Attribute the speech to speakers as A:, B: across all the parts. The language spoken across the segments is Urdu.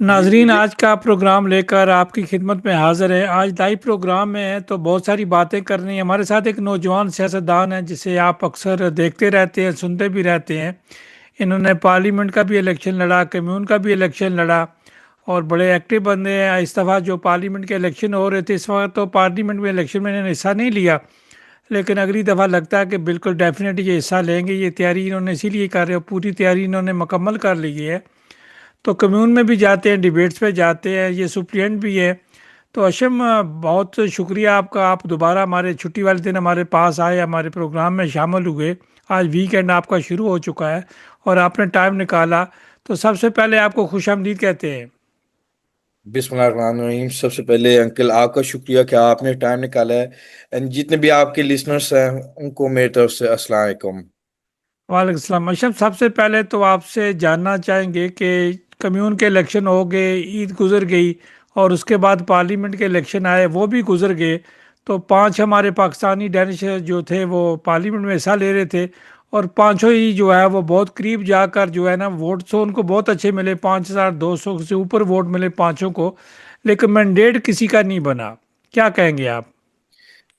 A: جی
B: ناظرین،
A: مجھے
B: آج کا پروگرام لے کر آپ کی خدمت میں حاضر ہے۔ آج لائیو پروگرام میں ہے تو بہت ساری باتیں کرنی ہیں۔ ہمارے ساتھ ایک نوجوان سیاستدان ہے جسے آپ اکثر دیکھتے رہتے ہیں، سنتے بھی رہتے ہیں۔ انہوں نے پارلیمنٹ کا بھی الیکشن لڑا، کمیون کا بھی الیکشن لڑا اور بڑے ایکٹیو بندے ہیں۔ اس دفعہ جو پارلیمنٹ کے الیکشن ہو رہے تھے، اس وقت تو پارلیمنٹ میں الیکشن میں انہوں نے حصہ نہیں لیا، لیکن اگلی دفعہ لگتا ہے کہ بالکل ڈیفینیٹ یہ حصہ لیں گے۔ یہ تیاری انہوں نے اسی لیے کر رہے ہو، پوری تیاری انہوں نے مکمل کر لی ہے۔ تو کمیون میں بھی جاتے ہیں، ڈیبیٹس پہ جاتے ہیں، یہ سپلینٹ بھی ہے۔ تو اشم، بہت شکریہ آپ کا، آپ دوبارہ ہمارے چھٹی والے دن ہمارے پاس آئے، ہمارے پروگرام میں شامل ہوئے۔ آج ویکینڈ آپ کا شروع ہو چکا ہے اور آپ نے ٹائم نکالا، تو سب سے پہلے آپ کو خوش آمدید کہتے ہیں۔
A: بسم اللہ الرحمن الرحیم، سب سے پہلے انکل آپ کا شکریہ کہ آپ نے ٹائم نکالا ہے، اینڈ جتنے بھی آپ کے لسنرس ہیں ان کو میری طرف سے السلام علیکم۔
B: وعلیکم السلام اشم، سب سے پہلے تو آپ سے جاننا چاہیں گے کہ کمیون کے الیکشن ہو گئے، عید گزر گئی اور اس کے بعد پارلیمنٹ کے الیکشن آئے، وہ بھی گزر گئے۔ تو پانچ ہمارے پاکستانی ڈینش جو تھے وہ پارلیمنٹ میں حصہ لے رہے تھے، اور پانچوں ہی جو ہے وہ بہت قریب جا کر جو ہے نا ووٹ تو ان کو بہت اچھے ملے، 5200 سے اوپر ووٹ ملے پانچوں کو، لیکن مینڈیٹ کسی کا نہیں بنا۔ کیا کہیں گے آپ؟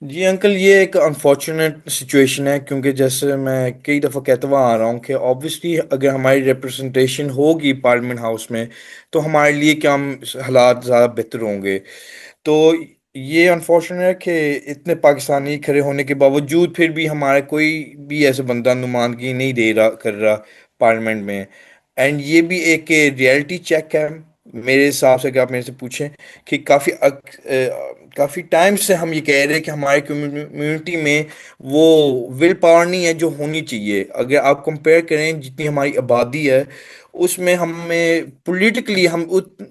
A: جی انکل، یہ ایک انفارچونیٹ سچویشن ہے، کیونکہ جیسے میں کئی دفعہ کہتا ہوا آ رہا ہوں کہ آبویسلی اگر ہماری ریپرزنٹیشن ہوگی پارلیمنٹ ہاؤس میں تو ہمارے لیے کیا حالات زیادہ بہتر ہوں گے۔ تو یہ انفارچونیٹ ہے کہ اتنے پاکستانی کھڑے ہونے کے باوجود پھر بھی ہمارا کوئی بھی ایسا بندہ نمائندگی نہیں دے رہا کر رہا پارلیمنٹ میں، اینڈ یہ بھی ایک ریئلٹی چیک ہے میرے حساب سے۔ کہ آپ میرے سے پوچھیں کہ کافی ٹائم سے ہم یہ کہہ رہے ہیں کہ ہماری کمیونٹی میں وہ ول پاور نہیں ہے جو ہونی چاہیے۔ اگر آپ کمپیئر کریں جتنی ہماری آبادی ہے اس میں ہمیں پولیٹیکلی ہم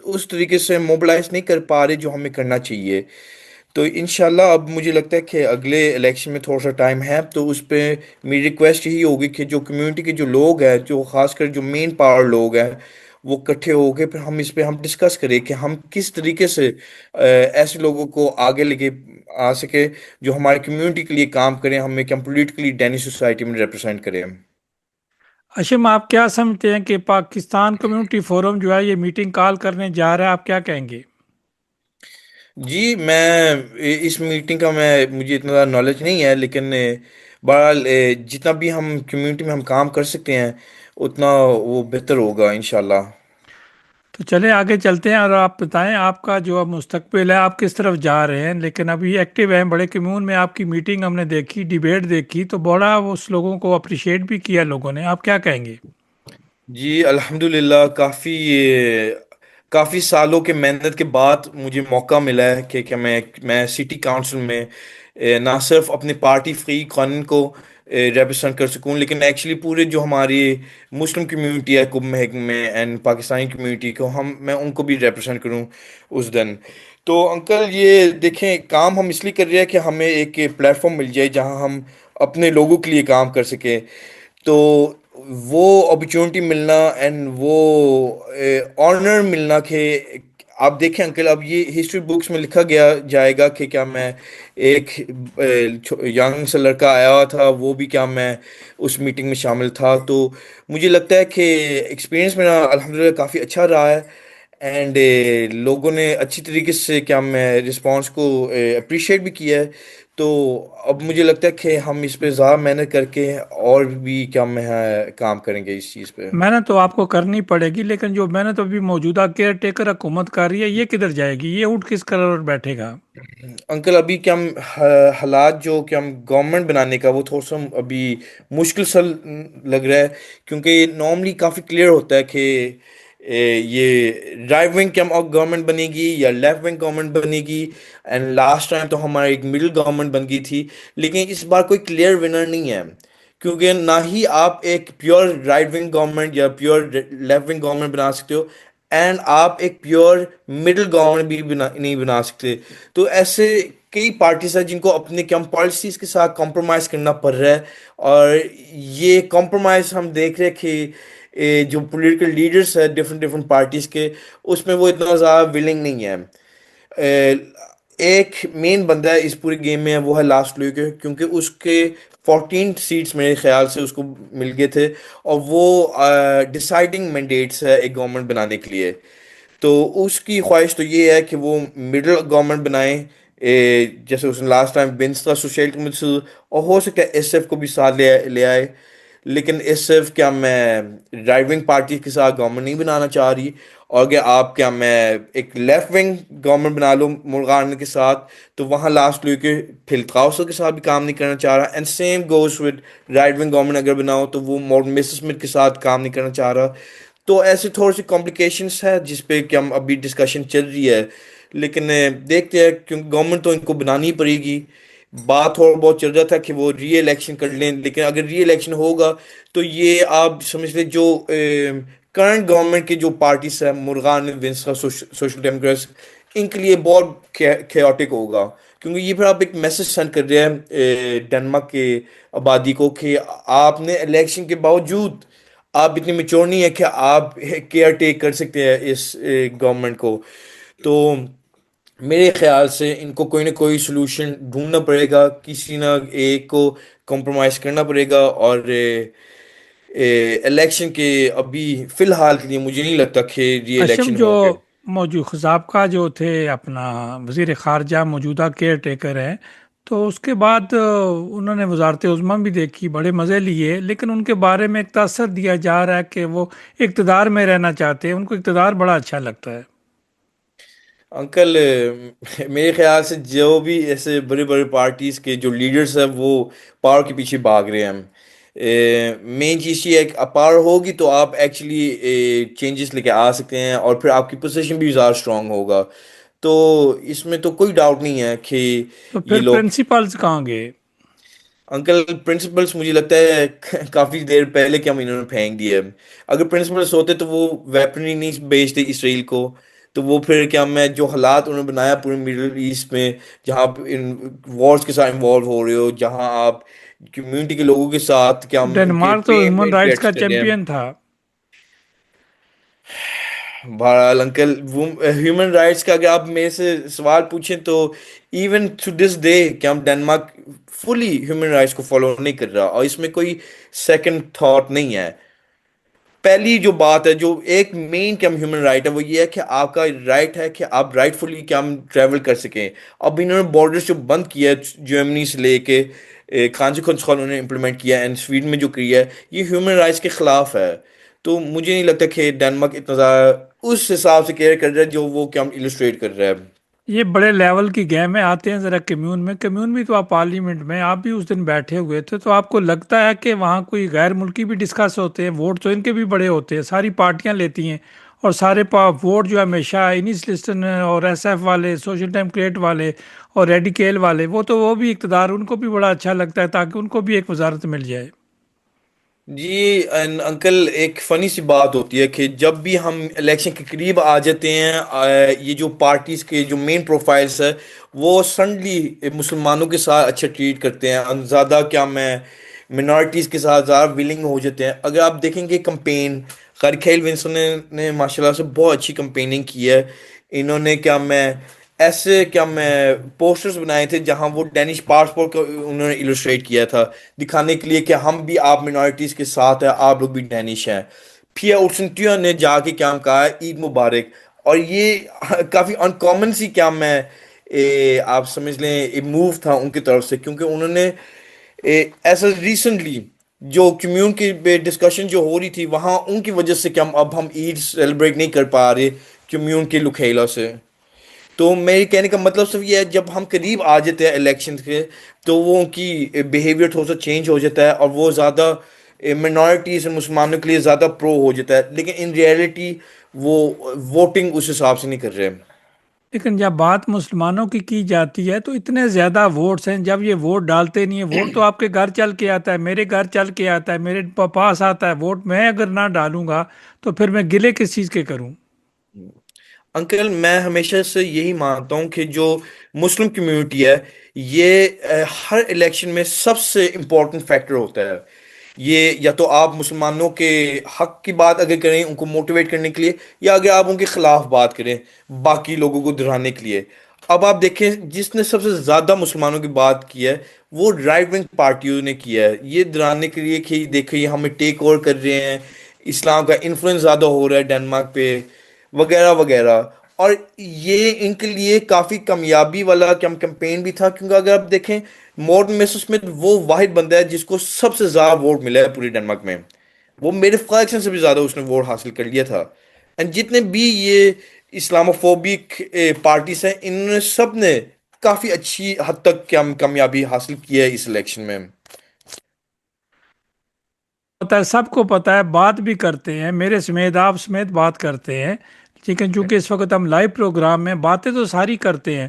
A: اس طریقے سے موبلائز نہیں کر پا رہے جو ہمیں کرنا چاہیے۔ تو انشاءاللہ اب مجھے لگتا ہے کہ اگلے الیکشن میں تھوڑا سا ٹائم ہے، تو اس پہ میری ریکویسٹ یہی ہوگی کہ جو کمیونٹی کے جو لوگ ہیں، جو خاص کر جو مین پاور لوگ ہیں، وہ اکٹھے ہو کے پھر ہم اس پہ ہم ڈسکس کریں کہ ہم کس طریقے سے ایسے لوگوں کو آگے لے کے آ سکے جو ہماری کمیونٹی کے لیے کام کریں، ہمیں کم پولیٹیکلی ڈینی سوسائٹی میں ریپرزینٹ کریں۔
B: اشم، آپ کیا سمجھتے ہیں کہ پاکستان کمیونٹی فورم جو ہے یہ میٹنگ کال کرنے جا رہا ہے؟ آپ کیا کہیں گے؟
A: جی میں اس میٹنگ کا مجھے اتنا زیادہ نالج نہیں ہے، لیکن بہرحال جتنا بھی ہم کمیونٹی میں ہم کام کر سکتے ہیں اتنا وہ بہتر ہوگا انشاءاللہ۔
B: تو چلیں آگے چلتے ہیں، اور آپ بتائیں آپ کا جو اب مستقبل ہے، آپ کس طرف جا رہے ہیں؟ لیکن ابھی ایکٹیو ہیں بڑے کمیون میں، آپ کی میٹنگ ہم نے دیکھی، ڈیبیٹ دیکھی، تو بڑا اس لوگوں کو اپریشیٹ بھی کیا لوگوں نے۔ آپ کیا کہیں گے؟
A: جی الحمدللہ، کافی سالوں کے محنت کے بعد مجھے موقع ملا ہے کہ میں سٹی کاؤنسل میں نہ صرف اپنے پارٹی فری قانون کو ریپرزینٹ کر سکوں، لیکن ایکچولی پورے جو ہماری مسلم کمیونٹی ہے کب مہک میں اینڈ پاکستانی کمیونٹی کو میں ان کو بھی ریپرزینٹ کروں اس دن۔ تو انکل یہ دیکھیں، کام ہم اس لیے کر رہے ہیں کہ ہمیں ایک پلیٹ فارم مل جائے جہاں ہم اپنے لوگوں کے لیے کام کر سکیں۔ تو وہ اپرچونٹی ملنا اینڈ وہ آنر ملنا کہ آپ دیکھیں انکل، اب یہ ہسٹری بکس میں لکھا گیا جائے گا کہ کیا میں ایک ینگ سا لڑکا آیا ہوا تھا، وہ بھی کیا میں اس میٹنگ میں شامل تھا۔ تو مجھے لگتا ہے کہ ایکسپیرینس میرا الحمدللہ کافی اچھا رہا ہے، اینڈ لوگوں نے اچھی طریقے سے کیا میں رسپانس کو اپریشیٹ بھی کیا ہے۔ تو اب مجھے لگتا ہے کہ ہم اس پہ زیادہ محنت کر کے اور بھی کیا میں کام کریں گے اس چیز پہ۔
B: محنت تو آپ کو کرنی پڑے گی، لیکن جو محنت ابھی موجودہ کیئر ٹیکر حکومت کر رہی ہے، یہ کدھر جائے گی؟ یہ اٹھ کس قرار بیٹھے گا؟
A: انکل ابھی کیا ہم حالات جو کہ ہم گورنمنٹ بنانے کا وہ تھوڑا سا ابھی مشکل سا لگ رہا ہے، کیونکہ نارملی کافی کلیئر ہوتا ہے کہ یہ رائٹ ونگ کیا گورنمنٹ بنے گی یا لیفٹ ونگ گورنمنٹ بنے گی، اینڈ لاسٹ ٹائم تو ہماری ایک مڈل گورنمنٹ بن گئی تھی، لیکن اس بار کوئی کلیئر ونر نہیں ہے، کیونکہ نہ ہی آپ ایک پیور رائٹ ونگ گورنمنٹ یا پیور لیفٹ ونگ گورنمنٹ بنا سکتے ہو، اینڈ آپ ایک پیور مڈل گورنمنٹ بھی نہیں بنا سکتے۔ تو ایسے کئی پارٹیز ہیں جن کو اپنے کم پالیسیز کے ساتھ کمپرومائز کرنا پڑ رہا ہے، اور یہ کمپرومائز ہم دیکھ رہے ہیں کہ جو پولیٹیکل لیڈرز ہیں ڈفرینٹ ڈفرینٹ پارٹیز کے، اس میں وہ اتنا زیادہ ولنگ نہیں ہے۔ اے، ایک مین بندہ ہے اس پورے گیم میں، وہ ہے لاسٹ لوئی کے، کیونکہ اس کے 14 سیٹس میرے خیال سے اس کو مل گئے تھے، اور وہ ڈیسائیڈنگ مینڈیٹس ہے ایک گورنمنٹ بنانے کے لیے۔ تو اس کی خواہش تو یہ ہے کہ وہ مڈل گورنمنٹ بنائیں، جیسے اس نے لاسٹ ٹائم ونسٹا سوشیلٹی سے، اور ہو سکتا ہے ایس ایف کو بھی ساتھ لے آئے، لیکن اس صرف کیا میں رائٹ ونگ پارٹی کے ساتھ گورنمنٹ نہیں بنانا چاہ رہی، اور اگر آپ کیا میں ایک لیفٹ ونگ گورنمنٹ بنا لوں مرغان کے ساتھ، تو وہاں لاسٹ لوگ کے پھلتقاؤسوں کے ساتھ بھی کام نہیں کرنا چاہ رہا، and same goes with right wing government اگر بناؤ تو وہ مورٹن میسر سمتھ کے ساتھ کام نہیں کرنا چاہ رہا۔ تو ایسی تھوڑی سی کمپلیکیشنس ہے جس پہ کہ ہم ابھی ڈسکشن چل رہی ہے، لیکن دیکھتے ہیں کیونکہ گورنمنٹ تو ان کو بنانی پڑے گی۔ بات تھوڑا بہت چل رہا تھا کہ وہ ری الیکشن کر لیں، لیکن اگر ری الیکشن ہوگا تو یہ آپ سمجھ لیں جو کرنٹ گورنمنٹ کے جو پارٹیز ہیں مرغان ونسٹا سوشل ڈیموکریٹس، ان کے لیے بہت کیوٹک ہوگا، کیونکہ یہ پھر آپ ایک میسج سینڈ کر رہے ہیں ڈنمارک کے آبادی کو کہ آپ نے الیکشن کے باوجود آپ اتنی میچور نہیں ہے کہ آپ کیئر ٹیک کر سکتے ہیں اس گورنمنٹ کو۔ تو میرے خیال سے ان کو کوئی نہ کوئی سلوشن ڈھونڈنا پڑے گا، کسی نہ ایک کو کمپرومائز کرنا پڑے گا، اور الیکشن کے ابھی فی الحال کے لیے مجھے نہیں لگتا کہ ری
B: اشم
A: الیکشن
B: جو
A: ہوں گے۔
B: موجود سابقہ جو تھے اپنا وزیر خارجہ موجودہ کیئر ٹیکر ہیں، تو اس کے بعد انہوں نے وزارت عظمیٰ بھی دیکھی، بڑے مزے لیے، لیکن ان کے بارے میں ایک تاثر دیا جا رہا ہے کہ وہ اقتدار میں رہنا چاہتے ہیں، ان کو اقتدار بڑا اچھا لگتا ہے۔
A: انکل میرے خیال سے جو بھی ایسے بڑے بڑے پارٹیز کے جو لیڈرز ہیں وہ پاور کے پیچھے بھاگ رہے ہیں۔ مین چیز یہ ہے کہ پاور ہوگی تو آپ ایکچولی چینجز لے کے آ سکتے ہیں، اور پھر آپ کی پوزیشن بھی زیادہ اسٹرانگ ہوگا، تو اس میں تو کوئی ڈاؤٹ نہیں ہے کہ
B: تو
A: یہ
B: پھر
A: لوگ۔
B: پرنسپلز کہاں گئے؟
A: انکل پرنسپلس مجھے لگتا ہے کافی دیر پہلے کہ ہم انہوں نے پھینک دیے۔ اگر پرنسپلس ہوتے تو وہ ویپنری نہیں بیچتے اسرائیل کو، تو وہ پھر کیا میں جو حالات انہوں نے بنایا پورے مڈل ایسٹ میں، جہاں آپ ان وارز کے ساتھ انوالو ہو رہے ہو، جہاں آپ کمیونٹی کے لوگوں کے ساتھ کیا ہم ان کے
B: ڈنمارک تو
A: پین میں
B: ہیومن رائٹس
A: انٹریکٹ
B: کا
A: کر رہے ہیں۔
B: چیمپئن تھا۔
A: بہرحال انکل ہیومن رائٹس کا اگر آپ میرے سے سوال پوچھیں تو ایون ٹو دس ڈے کہ ہم ڈنمارک فلی ہیومن رائٹس کو فالو نہیں کر رہا، اور اس میں کوئی سیکنڈ تھاٹ نہیں ہے۔ پہلی جو بات ہے جو ایک مین کیا ہیومن رائٹ ہے وہ یہ ہے کہ آپ کا رائٹ ہے کہ آپ رائٹ فلی کیا ہم ٹریول کر سکیں۔ اب انہوں نے بارڈرز جو بند کیا ہے جرمنی سے لے کے کانسی کنسخال انہوں نے امپلیمنٹ کیا ہے، اینڈ سویڈن میں جو کیا ہے یہ ہیومن رائٹس کے خلاف ہے۔ تو مجھے نہیں لگتا کہ ڈنمارک اتنا زیادہ اس حساب سے کیئر کر رہا ہے جو وہ کیا ہم السٹریٹ کر رہا ہے۔
B: یہ بڑے لیول کی گیم ہے، آتے ہیں ذرا کمیون میں، کمیون بھی تو آپ پارلیمنٹ میں آپ بھی اس دن بیٹھے ہوئے تھے، تو آپ کو لگتا ہے کہ وہاں کوئی غیر ملکی بھی ڈسکس ہوتے ہیں؟ ووٹ تو ان کے بھی بڑے ہوتے ہیں، ساری پارٹیاں لیتی ہیں، اور سارے ووٹ جو ہمیشہ انیس لسٹن اور ایس ایف والے، سوشل ڈیموکریٹ والے اور ریڈیکیل والے، وہ بھی اقتدار ان کو بھی بڑا اچھا لگتا ہے تاکہ ان کو بھی ایک وزارت مل جائے۔
A: جی انکل ایک فنی سی بات ہوتی ہے کہ جب بھی ہم الیکشن کے قریب آ جاتے ہیں، یہ جو پارٹیز کے جو مین پروفائلز ہے وہ سڈنلی مسلمانوں کے ساتھ اچھا ٹریٹ کرتے ہیں، زیادہ کیا میں منارٹیز کے ساتھ زیادہ ولنگ ہو جاتے ہیں۔ اگر آپ دیکھیں گے کمپین خرخیل ونسن نے ماشاء اللہ سے بہت اچھی کمپیننگ کی ہے، انہوں نے کیا میں ایسے کیا میں پوسٹرز بنائے تھے جہاں وہ ڈینش پاسپورٹ کو انہوں نے السٹریٹ کیا تھا، دکھانے کے لیے کہ ہم بھی آپ منارٹیز کے ساتھ ہیں، آپ لوگ بھی ڈینش ہیں۔ پیا اٹسنٹیا نے جا کے کیا کہا ہے عید مبارک، اور یہ کافی ان کامن سی کیا میں آپ سمجھ لیں موو تھا ان کی طرف سے، کیونکہ انہوں نے ایسا ریسنٹلی جو کمیونٹی پہ ڈسکشن جو ہو رہی تھی وہاں ان کی وجہ سے کہ اب ہم عید سیلیبریٹ نہیں کر پا رہے کمیون کے لکھیلا سے۔ تو میرے کہنے کا مطلب صرف یہ ہے جب ہم قریب آ جاتے ہیں الیکشن کے تو وہ ان کی بیہیویئر تھوڑا سا چینج ہو جاتا ہے، اور وہ زیادہ منارٹیز مسلمانوں کے لیے زیادہ پرو ہو جاتا ہے، لیکن ان ریئلٹی وہ ووٹنگ اس حساب سے نہیں کر رہے۔
B: لیکن جب بات مسلمانوں کی جاتی ہے تو اتنے زیادہ ووٹس ہیں، جب یہ ووٹ ڈالتے نہیں ہیں، ووٹ تو آپ کے گھر چل کے آتا ہے، میرے گھر چل کے آتا ہے، میرے پاس آتا ہے ووٹ، میں اگر نہ ڈالوں گا تو پھر میں گلے کس چیز کے کروں؟
A: انکل میں ہمیشہ سے یہی مانتا ہوں کہ جو مسلم کمیونٹی ہے یہ ہر الیکشن میں سب سے امپورٹنٹ فیکٹر ہوتا ہے۔ یہ یا تو آپ مسلمانوں کے حق کی بات اگر کریں ان کو موٹیویٹ کرنے کے لیے، یا اگر آپ ان کے خلاف بات کریں باقی لوگوں کو دہرانے کے لیے۔ اب آپ دیکھیں جس نے سب سے زیادہ مسلمانوں کی بات کی ہے وہ رائٹ ونگ پارٹیوں نے کیا ہے، یہ دہرانے کے لیے کہ دیکھیں یہ ہمیں ٹیک اوور کر رہے ہیں، اسلام کا انفلوئنس زیادہ ہو رہا ہے ڈنمارک پہ وغیرہ وغیرہ. اور یہ ان کے لیے کافی کامیابی والا کیمپین بھی تھا، کیونکہ اگر آپ دیکھیں مورٹن میسر اسمتھ وہ واحد بندہ ہے جس کو سب سے زیادہ ووٹ ملا ہے پوری ڈنمارک میں. وہ میرے فریکشن سے بھی زیادہ اس نے ووٹ حاصل کر لیا تھا. اینڈ جتنے بھی یہ اسلاموفوبک پارٹیز ہیں، انہوں نے سب نے کافی اچھی حد تک کامیابی حاصل کی ہے اس الیکشن میں.
B: ہوتا ہے، سب کو پتا ہے، بات بھی کرتے ہیں، میرے سمیت آپ سمیت بات کرتے ہیں. لیکن چونکہ اس وقت ہم لائیو پروگرام میں باتیں تو ساری کرتے ہیں،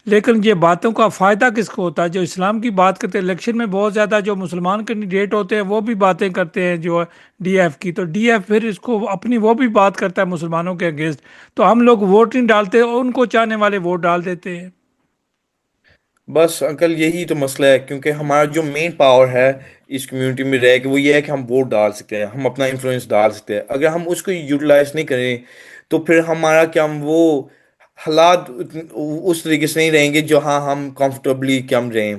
B: لیکن یہ باتوں کا فائدہ کس کو ہوتا ہے؟ جو اسلام کی بات کرتے ہیں. الیکشن میں بہت زیادہ جو مسلمان کینڈیڈیٹ ہوتے ہیں وہ بھی باتیں کرتے ہیں جو ڈی ایف کی، تو ڈی ایف پھر اس کو اپنی وہ بھی بات کرتا ہے مسلمانوں کے اگینسٹ، تو ہم لوگ ووٹ نہیں ڈالتے اور ان کو چاہنے والے ووٹ ڈال دیتے ہیں.
A: بس انکل یہی تو مسئلہ ہے، کیونکہ ہمارا جو مین پاور ہے اس کمیونٹی میں رہ کے وہ یہ ہے کہ ہم ووٹ ڈال سکتے ہیں، ہم اپنا انفلوئنس ڈال سکتے ہیں. اگر ہم اس کو یوٹیلائز نہیں کریں تو پھر ہمارا کیا ہم وہ حالات اس طریقے سے نہیں رہیں گے جو ہاں ہم کمفرٹیبلی کیا ہم رہیں.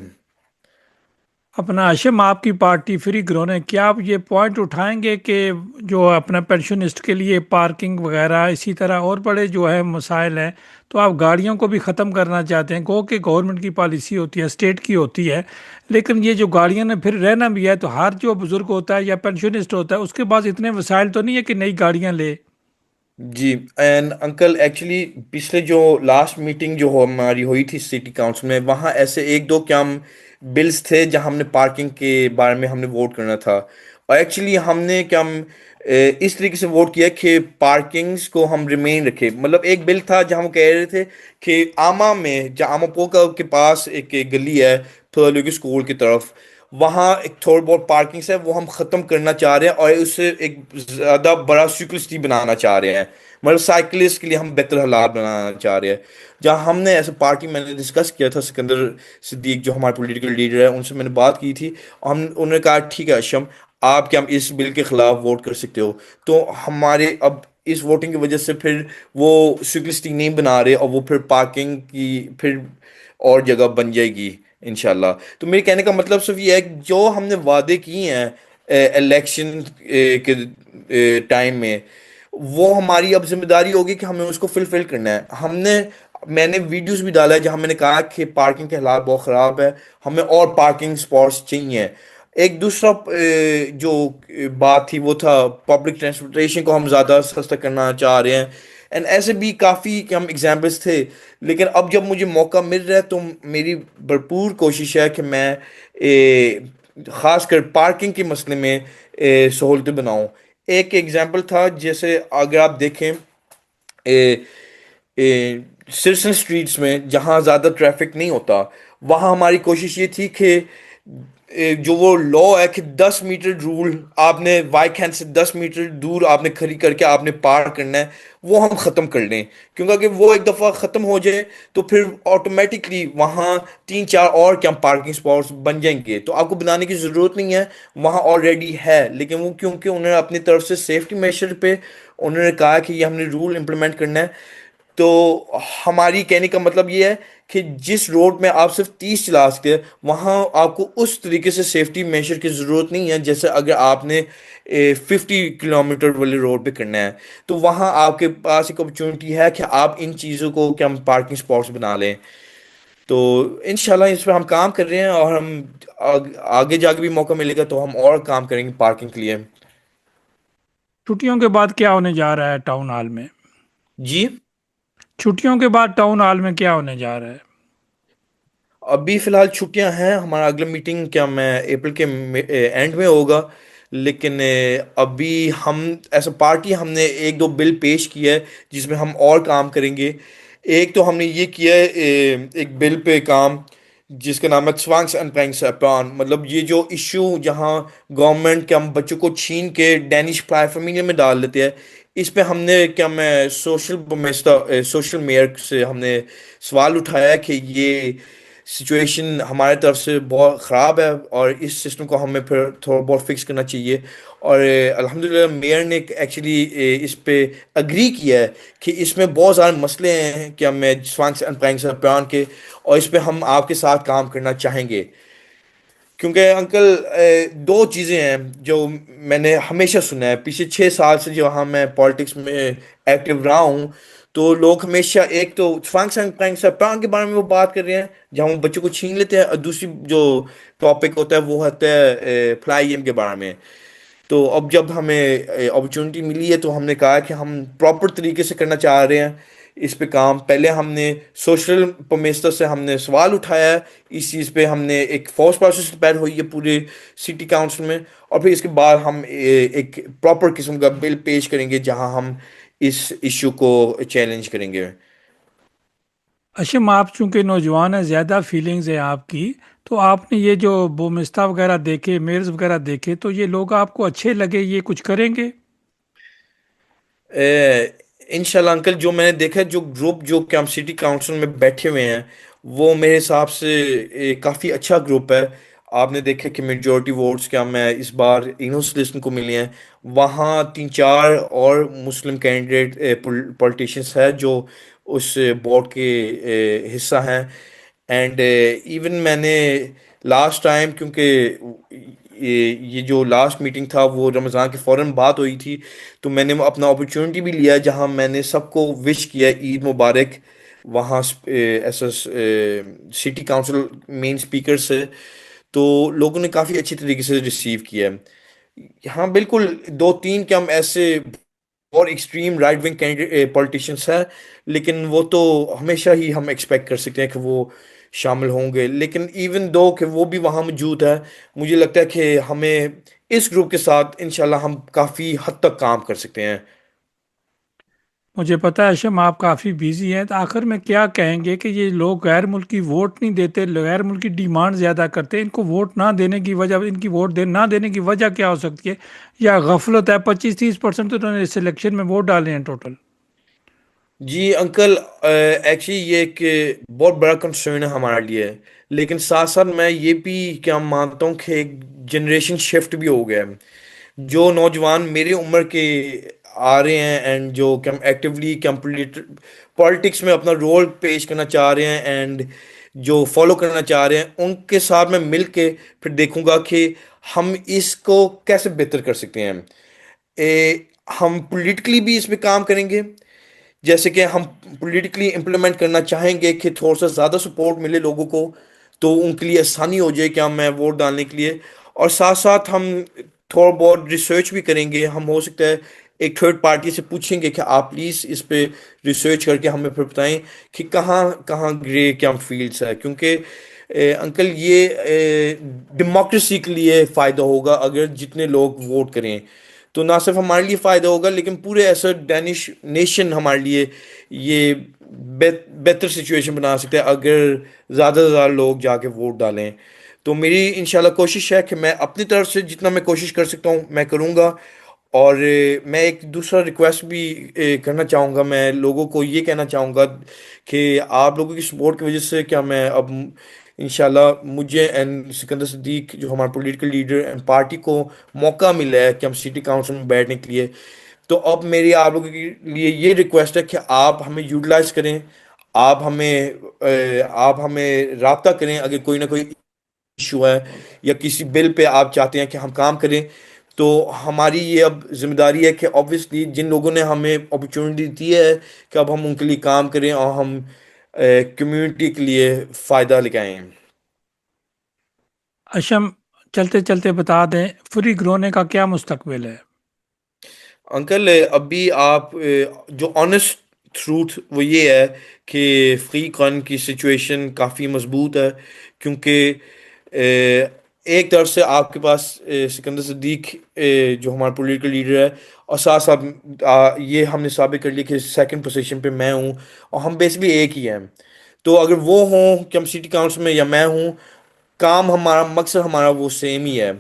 B: اپنا ہاشم، آپ کی پارٹی فری گرون ہے، کیا آپ یہ پوائنٹ اٹھائیں گے کہ جو اپنا پینشنسٹ کے لیے پارکنگ وغیرہ اسی طرح اور بڑے جو ہے مسائل ہیں، تو آپ گاڑیوں کو بھی ختم کرنا چاہتے ہیں؟ گو کہ گورنمنٹ کی پالیسی ہوتی ہے، اسٹیٹ کی ہوتی ہے، لیکن یہ جو گاڑیاں نے پھر رہنا بھی ہے، تو ہر جو بزرگ ہوتا ہے یا پینشنسٹ ہوتا ہے اس کے پاس اتنے وسائل تو نہیں ہے کہ نئی گاڑیاں لے.
A: جی. اینڈ انکل ایکچولی پچھلے جو لاسٹ میٹنگ جو ہماری ہوئی تھی سٹی کاؤنسل میں، وہاں ایسے ایک دو کیا ہم بلز تھے جہاں ہم نے پارکنگ کے بارے میں ہم نے ووٹ کرنا تھا. اور ایکچولی ہم نے کیا ہم اس طریقے سے ووٹ کیا کہ پارکنگز کو ہم ریمین رکھے. مطلب ایک بل تھا جہاں ہم کہہ رہے تھے کہ آما میں، جہاں آما پوکا کے پاس ایک گلی ہے تھوڑا اسکول کی طرف، وہاں ایک تھوڑا بہت پارکنگس ہے وہ ہم ختم کرنا چاہ رہے ہیں اور اسے ایک زیادہ بڑا سیکلسٹی بنانا چاہ رہے ہیں. مطلب سائیکلسٹ کے لیے ہم بہتر حالات بنانا چاہ رہے ہیں. جہاں ہم نے ایسے پارٹی میں نے ڈسکس کیا تھا، سکندر صدیق جو ہمارے پولیٹیکل لیڈر ہے ان سے میں نے بات کی تھی، اور انہوں نے کہا ٹھیک ہے اشم، آپ کیا ہم اس بل کے خلاف ووٹ کر سکتے ہو. تو ہمارے اب اس ووٹنگ کی وجہ سے پھر وہ سیکلسٹی نہیں بنا رہے، اور وہ پھر پارکنگ کی پھر اور جگہ بن جائے گی انشاءاللہ. تو میرے کہنے کا مطلب صرف یہ ہے کہ جو ہم نے وعدے کیے ہیں الیکشن کے ٹائم میں، وہ ہماری اب ذمہ داری ہوگی کہ ہمیں اس کو فلفل کرنا ہے. میں نے ویڈیوز بھی ڈالا ہے جہاں میں نے کہا کہ پارکنگ کے حالات بہت خراب ہے، ہمیں اور پارکنگ سپاٹس چاہیے. ایک دوسرا جو بات تھی وہ تھا پبلک ٹرانسپورٹیشن کو ہم زیادہ سستا کرنا چاہ رہے ہیں. اینڈ ایسے بھی کافی ہم ایگزامپلس تھے. لیکن اب جب مجھے موقع مل رہا ہے تو میری بھرپور کوشش ہے کہ میں خاص کر پارکنگ کے مسئلے میں سہولتیں بناؤں. ایک ایگزامپل تھا، جیسے اگر آپ دیکھیں سرسن اسٹریٹس میں جہاں زیادہ ٹریفک نہیں ہوتا، وہاں ہماری کوشش یہ تھی کہ جو وہ لا ہے کہ 10 میٹر رول آپ نے بائک ہینڈ سے 10 میٹر دور آپ نے کھڑی کر کے آپ نے پار کرنا ہے، وہ ہم ختم کر لیں. کیونکہ اگر وہ ایک دفعہ ختم ہو جائے تو پھر آٹومیٹکلی وہاں 3 4 اور کیا پارکنگ سپاٹس بن جائیں گے. تو آپ کو بنانے کی ضرورت نہیں ہے، وہاں آلریڈی ہے. لیکن وہ کیونکہ انہوں نے اپنی طرف سے سیفٹی میشر پہ انہوں نے کہا کہ یہ ہم نے رول امپلیمنٹ کرنا ہے. تو ہماری کہنے کا مطلب یہ ہے کہ جس روڈ میں آپ صرف 30 چلا سکتے ہیں، وہاں آپ کو اس طریقے سے سیفٹی میشر کی ضرورت نہیں ہے جیسے اگر آپ نے 50 کلومیٹر والے روڈ پہ کرنا ہے. تو وہاں آپ کے پاس ایک اپرچونٹی ہے کہ آپ ان چیزوں کو کہ ہم پارکنگ سپاٹس بنا لیں. تو انشاءاللہ اس پہ ہم کام کر رہے ہیں، اور ہم آگے جا کے بھی موقع ملے گا تو ہم اور کام کریں گے پارکنگ کے لیے.
B: چھٹیوں کے بعد کیا ہونے جا رہا ہے ٹاؤن ہال میں؟
A: جی.
B: چھٹیوں کے بعد ٹاؤن ہال میں کیا ہونے جا رہا ہے؟
A: ابھی فی الحال چھٹیاں ہیں، ہمارا اگلا میٹنگ کیا میں اپریل کے اینڈ میں ہوگا. لیکن ابھی ہم ایز اے پارٹی ہم نے ایک دو بل پیش کیا ہے جس میں ہم اور کام کریں گے. ایک تو ہم نے یہ کیا ہے ایک بل پہ کام جس کا نام ہے سوانگس اینڈ پرینگس اپان. مطلب یہ جو ایشو جہاں گورنمنٹ کے ہم بچوں کو چھین کے ڈینش پرائے فیملی میں ڈال دیتے ہیں، اس پہ ہم نے کیا میں سوشل میئر سے ہم نے سوال اٹھایا ہے کہ یہ سچویشن ہمارے طرف سے بہت خراب ہے اور اس سسٹم کو ہمیں پھر تھوڑا بہت فکس کرنا چاہیے. اور الحمدللہ میئر نے ایکچولی اس پہ اگری کیا ہے کہ اس میں بہت سارے مسئلے ہیں کہ ہمیں سوانگس اینڈ پرینگس پیان کے، اور اس پہ ہم آپ کے ساتھ کام کرنا چاہیں گے. کیونکہ انکل دو چیزیں ہیں جو میں نے ہمیشہ سنا ہے پچھلے 6 سال سے جہاں میں پالیٹکس میں ایکٹیو رہا ہوں. تو لوگ ہمیشہ ایک تو فرانک سنگ فرانک سپران کے بارے میں وہ بات کر رہے ہیں جہاں وہ بچوں کو چھین لیتے ہیں، اور دوسری جو ٹاپک ہوتا ہے وہ ہوتا ہے فلائی ایم کے بارے میں. تو اب جب ہمیں اپرچونٹی ملی ہے تو ہم نے کہا کہ ہم پراپر طریقے سے کرنا چاہ رہے ہیں اس پہ کام. پہلے ہم نے سوشل پمیسٹر سے ہم نے سوال اٹھایا ہے اس چیز پہ، ہم نے ایک فورس پروسیس پیر ہوئی ہے پورے سٹی کاؤنسل میں، اور پھر اس کے بعد ہم ایک پراپر قسم کا بل پیش کریں گے جہاں ہم اس ایشو کو چیلنج کریں گے.
B: اشم، آپ چونکہ نوجوان ہیں، زیادہ فیلنگز ہیں آپ کی، تو آپ نے یہ جو بومستہ وغیرہ دیکھے، میئرز وغیرہ دیکھے، تو یہ لوگ آپ کو اچھے لگے، یہ کچھ کریں گے؟
A: انشاءاللہ انکل، جو میں نے دیکھا ہے جو گروپ جو کہ ہم سٹی کاؤنسل میں بیٹھے ہوئے ہیں وہ میرے حساب سے کافی اچھا گروپ ہے. آپ نے دیکھا کہ میجورٹی ووٹس کیا میں اس بار انہوس لسٹن کو ملی ہیں. وہاں 3 4 اور مسلم کینڈیڈیٹ پولیٹیشینس ہیں جو اس بورڈ کے حصہ ہیں. اینڈ ایون میں نے لاسٹ ٹائم، کیونکہ یہ جو لاسٹ میٹنگ تھا وہ رمضان کے فوراً بعد ہوئی تھی، تو میں نے اپنا اپرچونٹی بھی لیا جہاں میں نے سب کو وش کیا عید مبارک وہاں ایسا سٹی کاؤنسل مین اسپیکر سے. تو لوگوں نے کافی اچھی طریقے سے ریسیو کیا ہے. ہاں بالکل، 2 3 کم ایسے اور ایکسٹریم رائٹ ونگ پولیٹیشینس ہیں، لیکن وہ تو ہمیشہ ہی ہم ایکسپیکٹ کر سکتے ہیں کہ وہ شامل ہوں گے. لیکن ایون دو کہ وہ بھی وہاں موجود ہے، مجھے لگتا ہے کہ ہمیں اس گروپ کے ساتھ انشاءاللہ ہم کافی حد تک کام کر سکتے ہیں.
B: مجھے پتہ ہے اشم آپ کافی بیزی ہیں، تو آخر میں کیا کہیں گے کہ یہ لوگ غیر ملکی ووٹ نہیں دیتے، غیر ملکی ڈیمانڈ زیادہ کرتے ہیں، ان کو ووٹ نہ دینے کی وجہ، ان کی ووٹ نہ دینے کی وجہ کیا ہو سکتی ہے؟ یا غفلت ہے؟ 25 30% تو انہوں نے اس الیکشن میں ووٹ ڈالے ہیں ٹوٹل.
A: جی انکل، ایکچولی یہ ایک بہت بڑا کنسرن ہے ہمارے لیے، لیکن ساتھ ساتھ میں یہ بھی کیا مانتا ہوں کہ ایک جنریشن شفٹ بھی ہو گیا ہے. جو نوجوان میری عمر کے آ رہے ہیں اینڈ جو کہ ہم ایکٹیولی پالیٹکس میں اپنا رول پیش کرنا چاہ رہے ہیں اینڈ جو فالو کرنا چاہ رہے ہیں، ان کے ساتھ میں مل کے پھر دیکھوں گا کہ ہم اس کو کیسے بہتر کر سکتے ہیں. اے، ہم پولیٹیکلی بھی اس پہ کام کریں گے، جیسے کہ ہم پولیٹیکلی امپلیمنٹ کرنا چاہیں گے کہ تھوڑا سا زیادہ سپورٹ ملے لوگوں کو تو ان کے لیے آسانی ہو جائے کہ میں ووٹ ڈالنے کے لیے. اور ساتھ ساتھ ہم تھوڑا بہت ریسرچ بھی کریں گے. ہم ہو سکتا ہے ایک تھرڈ پارٹی سے پوچھیں گے کہ آپ پلیز اس پہ ریسرچ کر کے ہمیں پھر بتائیں کہ کہاں کہاں گرے کیا فیلڈس ہے. کیونکہ انکل یہ ڈیموکریسی کے لیے فائدہ ہوگا اگر جتنے لوگ ووٹ کریں. تو نہ صرف ہمارے لیے فائدہ ہوگا لیکن پورے ایسا ڈینش نیشن ہمارے لیے یہ بہتر سچویشن بنا سکتا ہے اگر زیادہ سے زیادہ لوگ جا کے ووٹ ڈالیں. تو میری انشاءاللہ کوشش ہے کہ میں اپنی طرف سے جتنا میں کوشش کر سکتا ہوں میں کروں گا. اور میں ایک دوسرا ریکویسٹ بھی کرنا چاہوں گا. میں لوگوں کو یہ کہنا چاہوں گا کہ آپ لوگوں کی سپورٹ کی وجہ سے کیا میں اب انشاءاللہ مجھے اینڈ سکندر صدیق جو ہمارا پولیٹیکل لیڈر اینڈ پارٹی کو موقع ملا ہے کہ ہم سٹی کاؤنسل میں بیٹھنے کے لیے. تو اب میری آپ لوگوں کے لیے یہ ریکویسٹ ہے کہ آپ ہمیں یوٹیلائز کریں. آپ ہمیں رابطہ کریں اگر کوئی نہ کوئی ایشو ہے یا کسی بل پہ آپ چاہتے ہیں کہ ہم کام کریں. تو ہماری یہ اب ذمہ داری ہے کہ obviously جن لوگوں نے ہمیں اپرچونٹی دی ہے کہ اب ہم ان کے لیے کام کریں اور ہم کمیونٹی کے لیے فائدہ لے کے آئیں.
B: اشم، چلتے چلتے بتا دیں، فری گرونے کا کیا مستقبل ہے؟
A: انکل ابھی آپ جو آنےسٹ ٹروتھ وہ یہ ہے کہ فری کون کی سچویشن کافی مضبوط ہے. کیونکہ ایک طرف سے آپ کے پاس سکندر صدیق جو ہمارا پولیٹیکل لیڈر ہے، اور ساتھ ساتھ یہ ہم نے ثابت کر لیا کہ سیکنڈ پوزیشن پہ میں ہوں اور ہم بیسکلی ایک ہی ہیں. تو اگر وہ ہوں کہ ہم سٹی کاؤنسل میں یا میں ہوں، کام ہمارا مقصد ہمارا وہ سیم ہی ہے.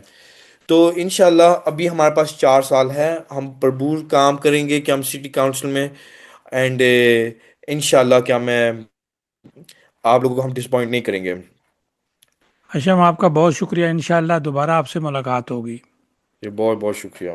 A: تو انشاءاللہ ابھی ہمارے پاس 4 سال ہے، ہم بھرپور کام کریں گے کہ ہم سٹی کاؤنسل میں اینڈ انشاءاللہ کیا میں آپ لوگوں کو ہم ڈسپوائنٹ نہیں کریں گے.
B: اشم، آپ کا بہت شکریہ، انشاءاللہ دوبارہ آپ سے ملاقات ہوگی.
A: یہ بہت بہت شکریہ.